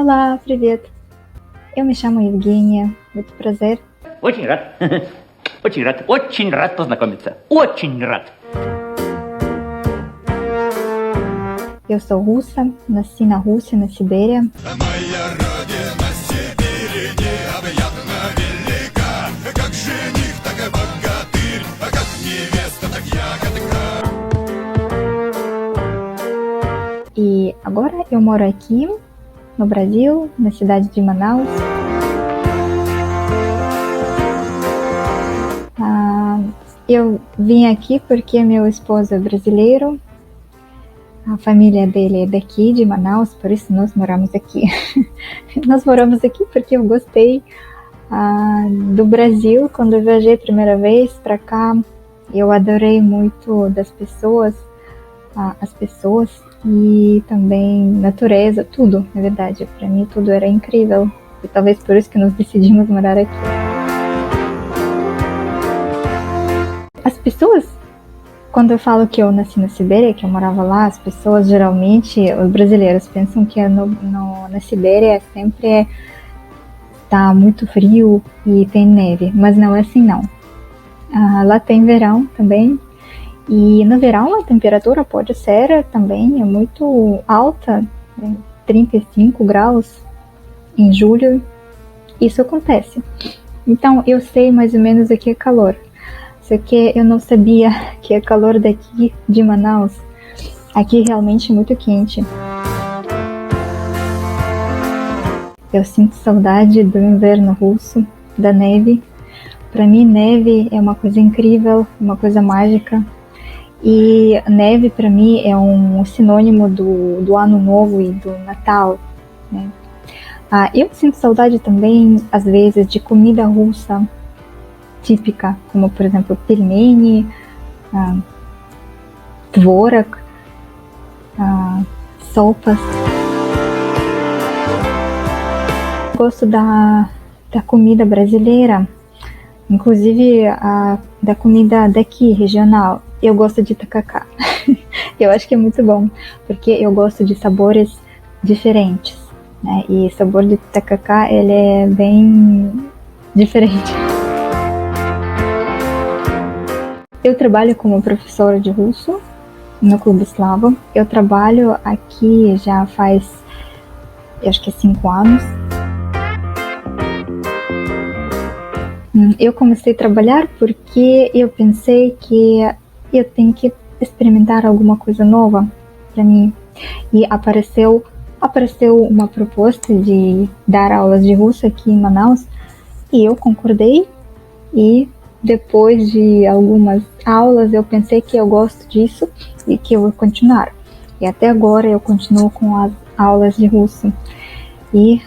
Olá, привет. Eu me chamo Evgenia. Muito prazer. Очень рад. Очень рад. Очень рад познакомиться. Очень рад. Eu sou russa, nasci na Rússia, na Sibéria. E agora eu moro aqui no Brasil, na cidade de Manaus. Eu vim aqui porque meu esposo é brasileiro, a família dele é daqui de Manaus, por isso nós moramos aqui. Nós moramos aqui porque eu gostei do Brasil. Quando eu viajei a primeira vez para cá, eu adorei muito das pessoas, as pessoas e também natureza, tudo, na verdade. Para mim tudo era incrível e talvez por isso que nós decidimos morar aqui. As pessoas, quando eu falo que eu nasci na Sibéria, que eu morava lá, as pessoas geralmente, os brasileiros pensam que na Sibéria sempre está muito frio e tem neve, mas não é assim não. Lá tem verão também, e no verão a temperatura pode ser também muito alta, 35 graus em julho, isso acontece. Então eu sei mais ou menos o que é calor. Só que eu não sabia que o calor daqui de Manaus, aqui realmente muito quente. Eu sinto saudade do inverno russo, da neve. Para mim, neve é uma coisa incrível, uma coisa mágica. E neve para mim é um sinônimo do Ano Novo e do Natal, né? Eu sinto saudade também, às vezes, de comida russa típica, como por exemplo pelmeni, tvorog, sopas. Gosto da comida brasileira, inclusive da comida daqui, regional. Eu gosto de tacacá. Eu acho que é muito bom, porque eu gosto de sabores diferentes, né? E o sabor de tacacá, ele é bem diferente. Eu trabalho como professora de russo no Clube Slavo. Eu trabalho aqui já faz, eu acho que 5 anos. Eu comecei a trabalhar porque eu pensei que eu tenho que experimentar alguma coisa nova para mim. E apareceu uma proposta de dar aulas de russo aqui em Manaus e eu concordei. E depois de algumas aulas, eu pensei que eu gosto disso e que eu vou continuar. E até agora eu continuo com as aulas de russo. E,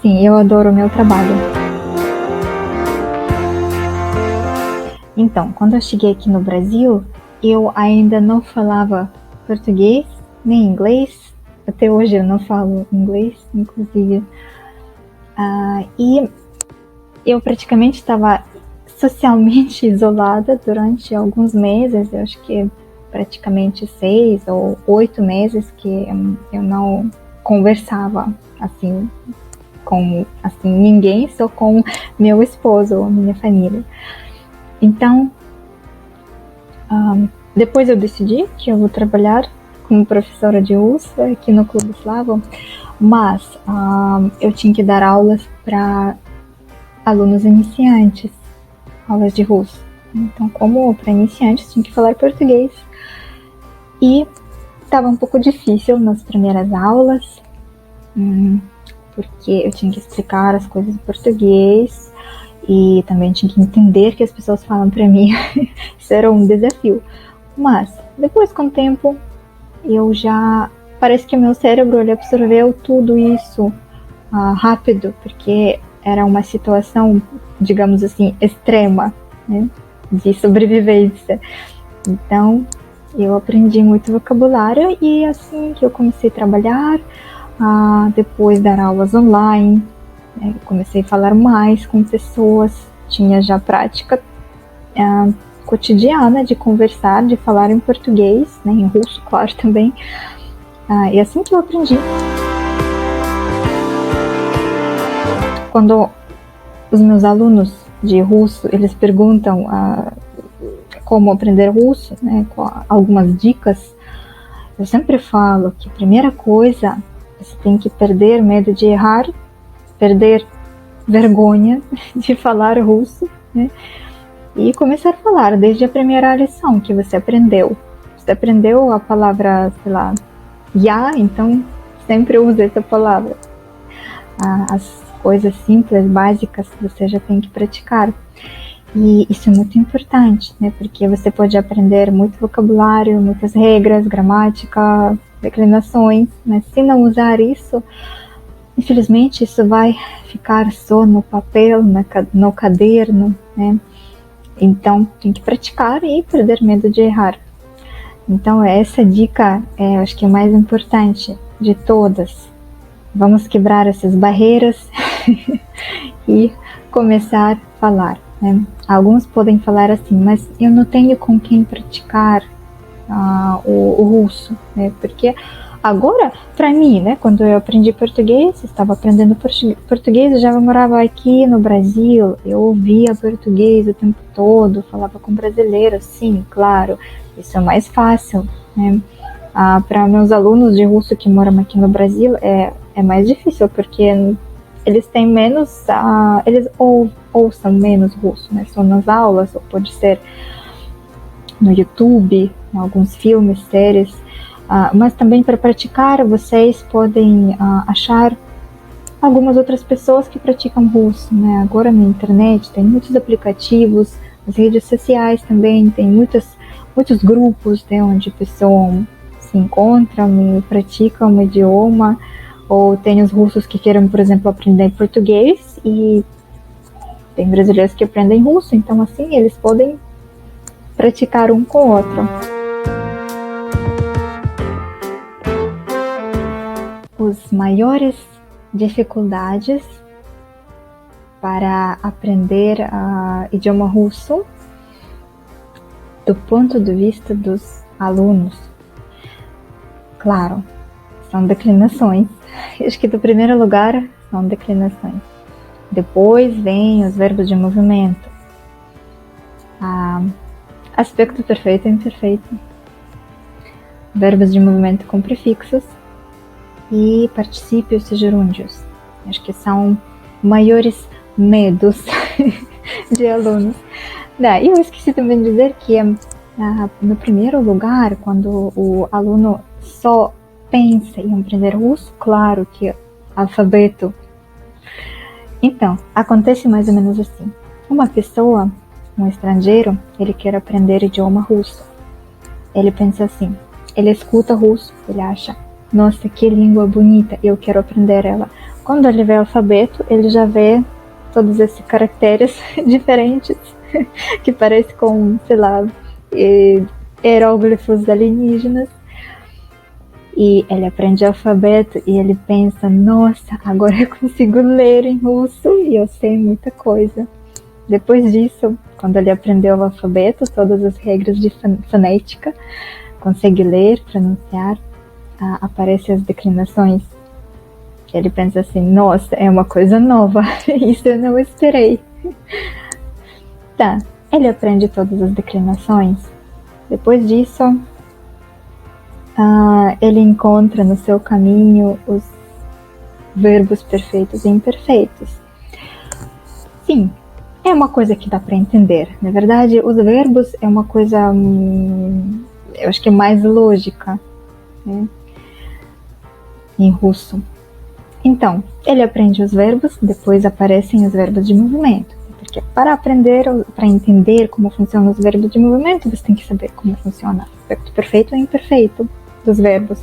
sim, eu adoro o meu trabalho. Então, quando eu cheguei aqui no Brasil, eu ainda não falava português nem inglês. Até hoje eu não falo inglês, inclusive. E eu praticamente estava socialmente isolada durante alguns meses, eu acho que praticamente 6 ou 8 meses que eu não conversava assim com ninguém, só com meu esposo ou minha família. Então, depois eu decidi que eu vou trabalhar como professora de russo aqui no Clube Slavo, mas eu tinha que dar aulas para alunos iniciantes, aulas de russo. Então, como para iniciantes, tinha que falar português. E estava um pouco difícil nas primeiras aulas, porque eu tinha que explicar as coisas em português e também tinha que entender o que as pessoas falam para mim. Isso era um desafio. Mas, depois, com o tempo, parece que o meu cérebro ele absorveu tudo isso rápido, porque era uma situação, digamos assim, extrema, né, de sobrevivência. Então, eu aprendi muito vocabulário e assim que eu comecei a trabalhar, depois dar aulas online, né, eu comecei a falar mais com pessoas, tinha já prática cotidiana de conversar, de falar em português, né, em russo, claro, também. E assim que eu aprendi. quando os meus alunos de russo, eles perguntam como aprender russo, né, com algumas dicas, eu sempre falo que a primeira coisa, você tem que perder medo de errar, perder vergonha de falar russo, né, e começar a falar desde a primeira lição que você aprendeu. Você aprendeu a palavra, sei lá, já, então sempre use essa palavra. As coisas simples, básicas, você já tem que praticar. E isso é muito importante, né? Porque você pode aprender muito vocabulário, muitas regras, gramática, declinações, mas se não usar isso, infelizmente isso vai ficar só no papel, no caderno, né? Então tem que praticar e perder medo de errar. Então essa dica acho que é a mais importante de todas. Vamos quebrar essas barreiras e começar a falar, né? Alguns podem falar assim, mas eu não tenho com quem praticar o russo, né? Porque agora, para mim, né, quando eu aprendi português, estava aprendendo português, eu já morava aqui no Brasil, eu ouvia português o tempo todo, falava com brasileiros, sim, claro, isso é mais fácil, né? Para meus alunos de russo que moram aqui no Brasil, é mais difícil, porque eles têm menos, eles ouçam menos russo, né? Só nas aulas, ou pode ser no YouTube, em alguns filmes, séries, mas também para praticar, vocês podem achar algumas outras pessoas que praticam russo, né? Agora na internet tem muitos aplicativos, nas redes sociais também tem muitos grupos, né, onde pessoas se encontram e praticam o idioma, ou tem os russos que querem, por exemplo, aprender português, e tem brasileiros que aprendem russo, então assim eles podem praticar um com o outro. As maiores dificuldades para aprender idioma russo do ponto de vista dos alunos, claro, são declinações. Acho que do primeiro lugar são declinações. Depois vem os verbos de movimento. Aspecto perfeito e imperfeito. Verbos de movimento com prefixos e particípios e gerúndios. Acho que são maiores medos de alunos. E eu esqueci também de dizer que no primeiro lugar, quando o aluno só pensa em aprender russo, claro que alfabeto. Então, acontece mais ou menos assim. Uma pessoa, um estrangeiro, ele quer aprender idioma russo. Ele pensa assim, ele escuta russo, ele acha, nossa, que língua bonita, eu quero aprender ela. Quando ele vê o alfabeto, ele já vê todos esses caracteres diferentes, que parecem com, sei lá, hieróglifos alienígenas. E ele aprende o alfabeto e ele pensa, nossa, agora eu consigo ler em russo e eu sei muita coisa. Depois disso, quando ele aprendeu o alfabeto, todas as regras de fonética, consegue ler, pronunciar, aparecem as declinações. Ele pensa assim, nossa, é uma coisa nova, isso eu não esperei. Tá, ele aprende todas as declinações. Depois disso, ele encontra no seu caminho os verbos perfeitos e imperfeitos. Sim, é uma coisa que dá para entender. Na verdade, os verbos é uma coisa, eu acho que é mais lógica, né, em russo. Então, ele aprende os verbos, depois aparecem os verbos de movimento. Porque para entender como funcionam os verbos de movimento, você tem que saber como funciona o aspecto perfeito e imperfeito dos verbos.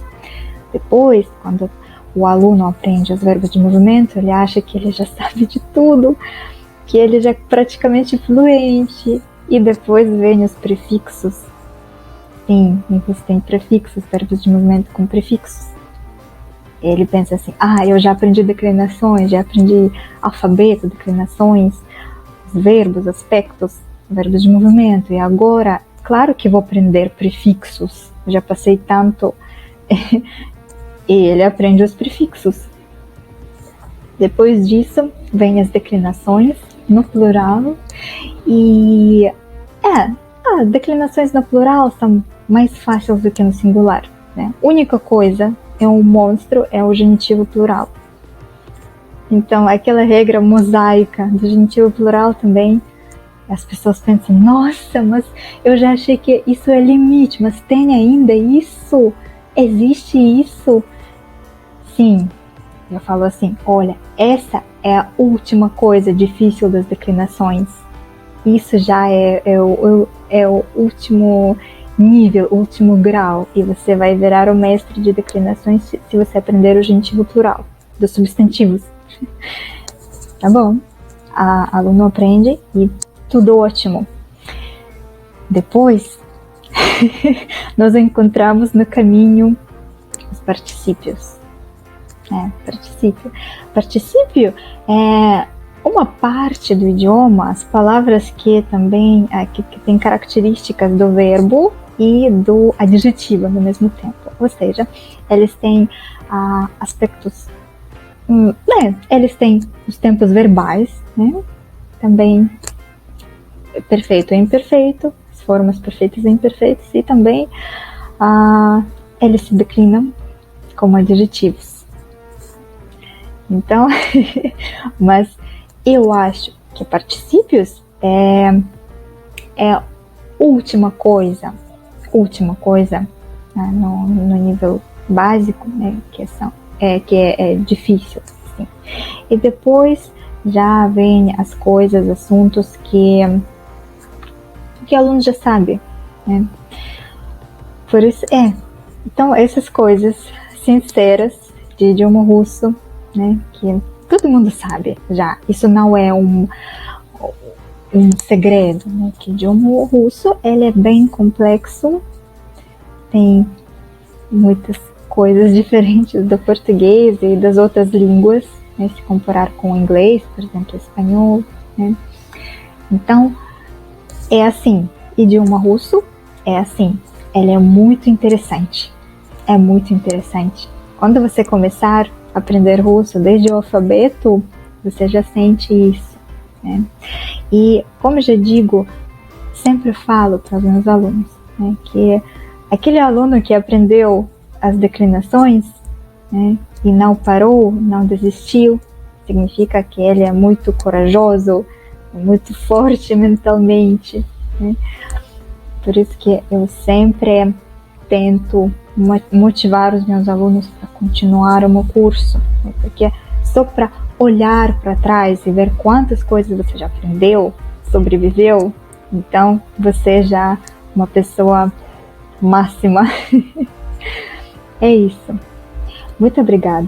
Depois, quando o aluno aprende os verbos de movimento, ele acha que ele já sabe de tudo, que ele já é praticamente fluente. E depois vem os prefixos. Sim, você tem prefixos, verbos de movimento com prefixos. Ele pensa assim, eu já aprendi declinações, já aprendi alfabeto, declinações, os verbos, aspectos, verbos de movimento, e agora, claro que vou aprender prefixos, já passei tanto, e ele aprende os prefixos. Depois disso, vem as declinações no plural e as declinações no plural são mais fáceis do que no singular, né? Única coisa é um monstro, é o genitivo plural. Então, aquela regra mosaica do genitivo plural também, as pessoas pensam, nossa, mas eu já achei que isso é limite, mas tem ainda isso? Existe isso? Sim, eu falo assim, olha, essa é a última coisa difícil das declinações. Isso já é o último nível, o último grau, e você vai virar o mestre de declinações se você aprender o genitivo plural dos substantivos. Tá bom? A aluno aprende e tudo ótimo. Depois, nós encontramos no caminho os particípios. Particípio é uma parte do idioma, as palavras que também que tem características do verbo e do adjetivo no mesmo tempo. Ou seja, eles têm aspectos... eles têm os tempos verbais, né? Também perfeito e imperfeito, as formas perfeitas e imperfeitas, e também eles se declinam como adjetivos. Então, mas eu acho que particípios é última coisa, né, no nível básico, né, que é difícil, assim. E depois já vem as coisas, assuntos que o aluno já sabe, né? Por isso então essas coisas sinceras de idioma russo, né, que todo mundo sabe já, isso não é um segredo, né, que o idioma russo ele é bem complexo, tem muitas coisas diferentes do português e das outras línguas, né, se comparar com o inglês, por exemplo, o espanhol, né? Então, é assim, idioma russo é assim, ele é muito interessante, Quando você começar a aprender russo desde o alfabeto, você já sente isso, né? E, como eu já digo, sempre falo para os meus alunos, né, que aquele aluno que aprendeu as declinações, né, e não parou, não desistiu, significa que ele é muito corajoso, muito forte mentalmente, né? Por isso que eu sempre tento motivar os meus alunos para continuar o meu curso, né? Porque só para olhar para trás e ver quantas coisas você já aprendeu, sobreviveu, então você já é uma pessoa máxima. É isso. Muito obrigada.